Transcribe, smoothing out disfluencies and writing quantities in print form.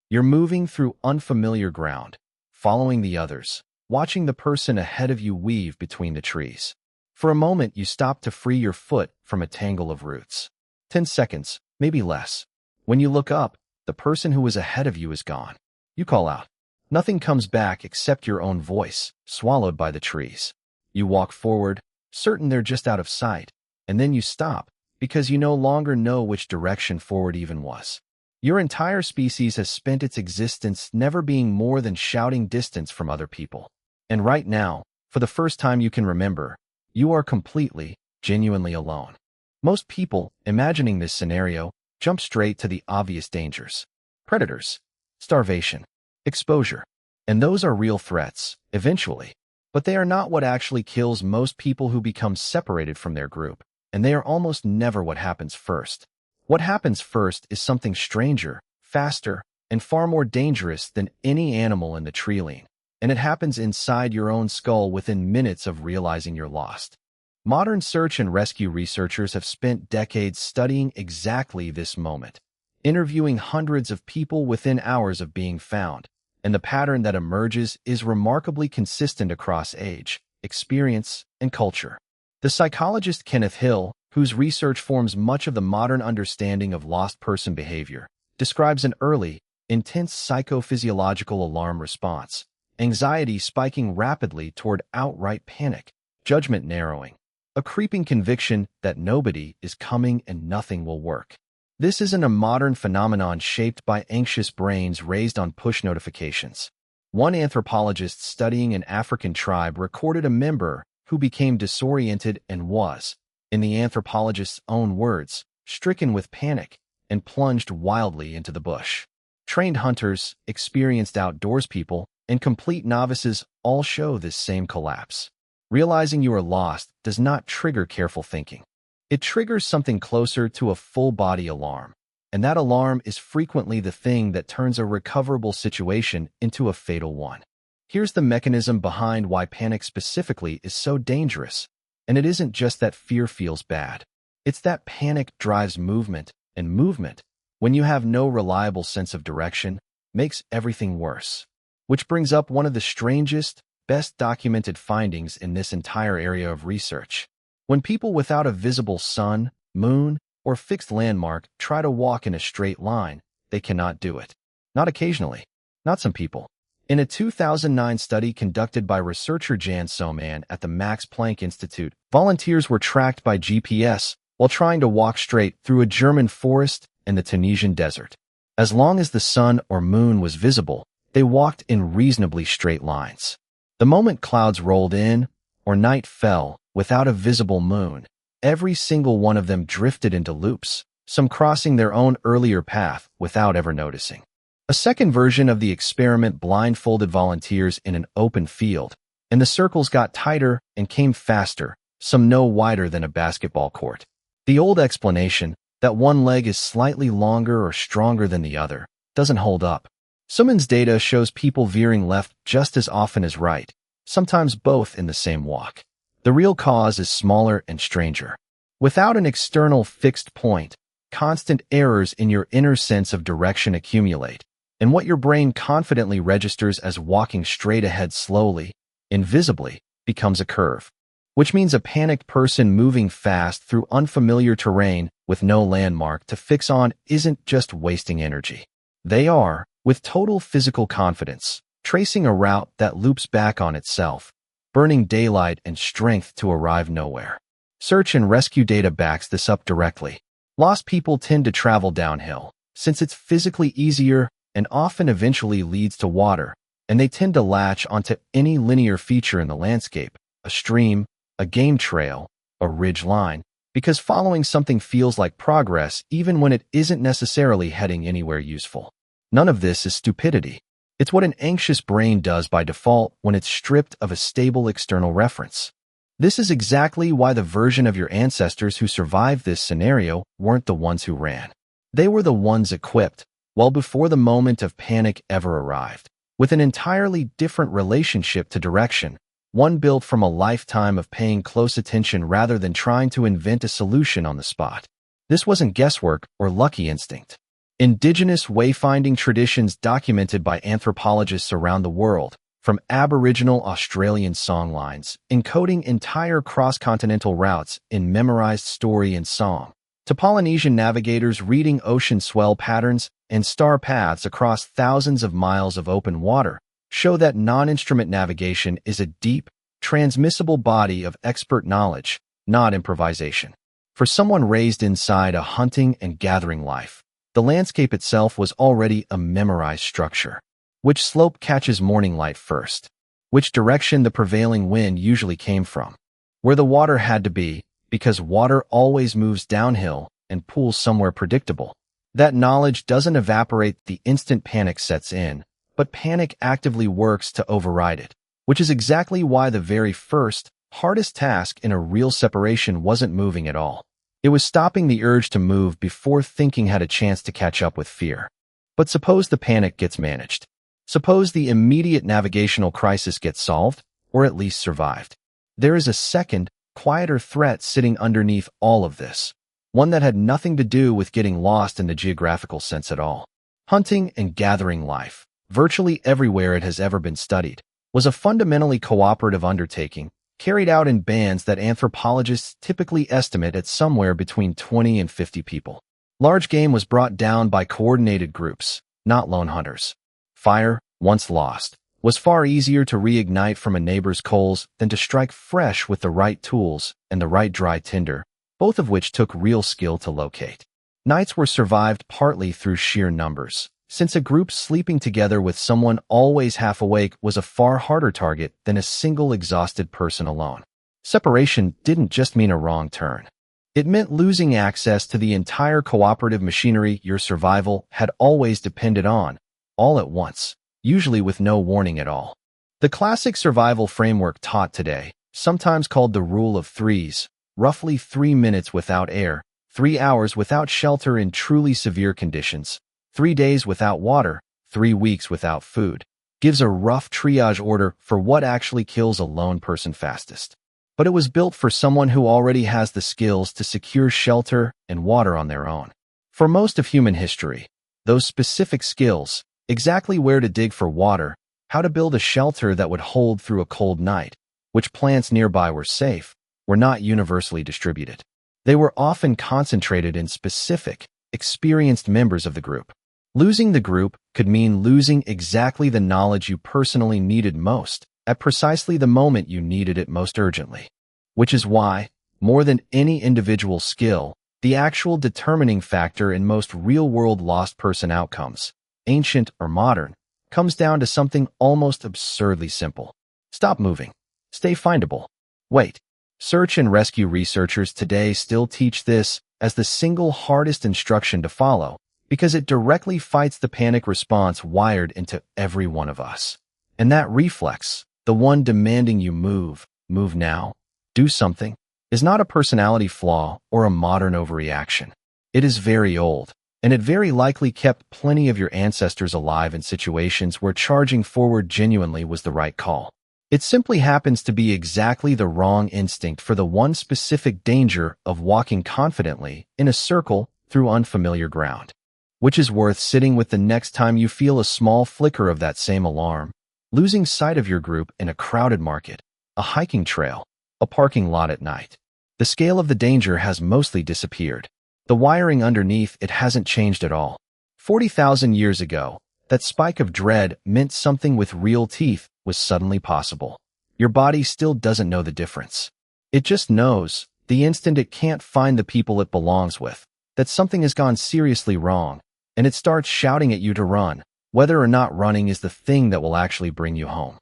You're moving through unfamiliar ground, following the others, watching the person ahead of you weave between the trees. For a moment, you stop to free your foot from a tangle of roots. 10 seconds, maybe less. When you look up, the person who was ahead of you is gone. You call out. Nothing comes back except your own voice, swallowed by the trees. You walk forward, certain they're just out of sight, and then you stop, because you no longer know which direction forward even was. Your entire species has spent its existence never being more than shouting distance from other people. And right now, for the first time you can remember, you are completely, genuinely alone. Most people, imagining this scenario, jump straight to the obvious dangers. Predators, starvation, exposure. And those are real threats, eventually. But they are not what actually kills most people who become separated from their group, and they are almost never what happens first. What happens first is something stranger, faster, and far more dangerous than any animal in the tree line, and it happens inside your own skull within minutes of realizing you're lost. Modern search and rescue researchers have spent decades studying exactly this moment, interviewing hundreds of people within hours of being found, and the pattern that emerges is remarkably consistent across age, experience, and culture. The psychologist Kenneth Hill, whose research forms much of the modern understanding of lost person behavior, describes an early, intense psychophysiological alarm response, anxiety spiking rapidly toward outright panic, judgment narrowing, a creeping conviction that nobody is coming and nothing will work. This isn't a modern phenomenon shaped by anxious brains raised on push notifications. One anthropologist studying an African tribe recorded a member who became disoriented and was, in the anthropologist's own words, stricken with panic and plunged wildly into the bush. Trained hunters, experienced outdoors people, and complete novices all show this same collapse. Realizing you are lost does not trigger careful thinking. It triggers something closer to a full-body alarm, and that alarm is frequently the thing that turns a recoverable situation into a fatal one. Here's the mechanism behind why panic specifically is so dangerous. And it isn't just that fear feels bad. It's that panic drives movement, and movement, when you have no reliable sense of direction, makes everything worse. Which brings up one of the strangest, best documented findings in this entire area of research. When people without a visible sun, moon, or fixed landmark try to walk in a straight line, they cannot do it. Not occasionally. Not some people. In a 2009 study conducted by researcher Jan Soman at the Max Planck Institute, volunteers were tracked by GPS while trying to walk straight through a German forest and the Tunisian desert. As long as the sun or moon was visible, they walked in reasonably straight lines. The moment clouds rolled in or night fell without a visible moon, every single one of them drifted into loops, some crossing their own earlier path without ever noticing. A second version of the experiment blindfolded volunteers in an open field, and the circles got tighter and came faster, some no wider than a basketball court. The old explanation, that one leg is slightly longer or stronger than the other, doesn't hold up. Soman's data shows people veering left just as often as right, sometimes both in the same walk. The real cause is smaller and stranger. Without an external fixed point, constant errors in your inner sense of direction accumulate, and what your brain confidently registers as walking straight ahead slowly, invisibly, becomes a curve. Which means a panicked person moving fast through unfamiliar terrain with no landmark to fix on isn't just wasting energy. They are, with total physical confidence, tracing a route that loops back on itself, burning daylight and strength to arrive nowhere. Search and rescue data backs this up directly. Lost people tend to travel downhill, since it's physically easier and often eventually leads to water, and they tend to latch onto any linear feature in the landscape, a stream, a game trail, a ridge line, because following something feels like progress even when it isn't necessarily heading anywhere useful. None of this is stupidity. It's what an anxious brain does by default when it's stripped of a stable external reference. This is exactly why the version of your ancestors who survived this scenario weren't the ones who ran. They were the ones equipped, well before the moment of panic ever arrived, with an entirely different relationship to direction, one built from a lifetime of paying close attention rather than trying to invent a solution on the spot. This wasn't guesswork or lucky instinct. Indigenous wayfinding traditions documented by anthropologists around the world, from Aboriginal Australian songlines, encoding entire cross-continental routes in memorized story and song, to Polynesian navigators reading ocean swell patterns and star paths across thousands of miles of open water, show that non-instrument navigation is a deep, transmissible body of expert knowledge, not improvisation. For someone raised inside a hunting and gathering life, the landscape itself was already a memorized structure. Which slope catches morning light first? Which direction the prevailing wind usually came from? Where the water had to be, because water always moves downhill and pools somewhere predictable. That knowledge doesn't evaporate the instant panic sets in, but panic actively works to override it, which is exactly why the very first, hardest task in a real separation wasn't moving at all. It was stopping the urge to move before thinking had a chance to catch up with fear. But suppose the panic gets managed. Suppose the immediate navigational crisis gets solved, or at least survived. There is a second, quieter threat sitting underneath all of this, one that had nothing to do with getting lost in the geographical sense at all. Hunting and gathering life, virtually everywhere it has ever been studied, was a fundamentally cooperative undertaking, carried out in bands that anthropologists typically estimate at somewhere between 20 and 50 people. Large game was brought down by coordinated groups, not lone hunters. Fire, once lost, was far easier to reignite from a neighbor's coals than to strike fresh with the right tools and the right dry tinder, both of which took real skill to locate. Nights were survived partly through sheer numbers, since a group sleeping together with someone always half awake was a far harder target than a single exhausted person alone. Separation didn't just mean a wrong turn. It meant losing access to the entire cooperative machinery your survival had always depended on, all at once, usually with no warning at all. The classic survival framework taught today, sometimes called the rule of threes, roughly 3 minutes without air, 3 hours without shelter in truly severe conditions, 3 days without water, 3 weeks without food, gives a rough triage order for what actually kills a lone person fastest. But it was built for someone who already has the skills to secure shelter and water on their own. For most of human history, those specific skills, exactly where to dig for water, how to build a shelter that would hold through a cold night, which plants nearby were safe, were not universally distributed. They were often concentrated in specific, experienced members of the group. Losing the group could mean losing exactly the knowledge you personally needed most, at precisely the moment you needed it most urgently. Which is why, more than any individual skill, the actual determining factor in most real-world lost person outcomes, ancient or modern, comes down to something almost absurdly simple. Stop moving. Stay findable. Wait. Search and rescue researchers today still teach this as the single hardest instruction to follow, because it directly fights the panic response wired into every one of us. And that reflex, the one demanding you move now, do something, is not a personality flaw or a modern overreaction. It is very old, and it very likely kept plenty of your ancestors alive in situations where charging forward genuinely was the right call. It simply happens to be exactly the wrong instinct for the one specific danger of walking confidently in a circle through unfamiliar ground. Which is worth sitting with the next time you feel a small flicker of that same alarm, losing sight of your group in a crowded market, a hiking trail, a parking lot at night. The scale of the danger has mostly disappeared. The wiring underneath it hasn't changed at all. 40,000 years ago, that spike of dread meant something with real teeth was suddenly possible. Your body still doesn't know the difference. It just knows, the instant it can't find the people it belongs with, that something has gone seriously wrong, and it starts shouting at you to run, whether or not running is the thing that will actually bring you home.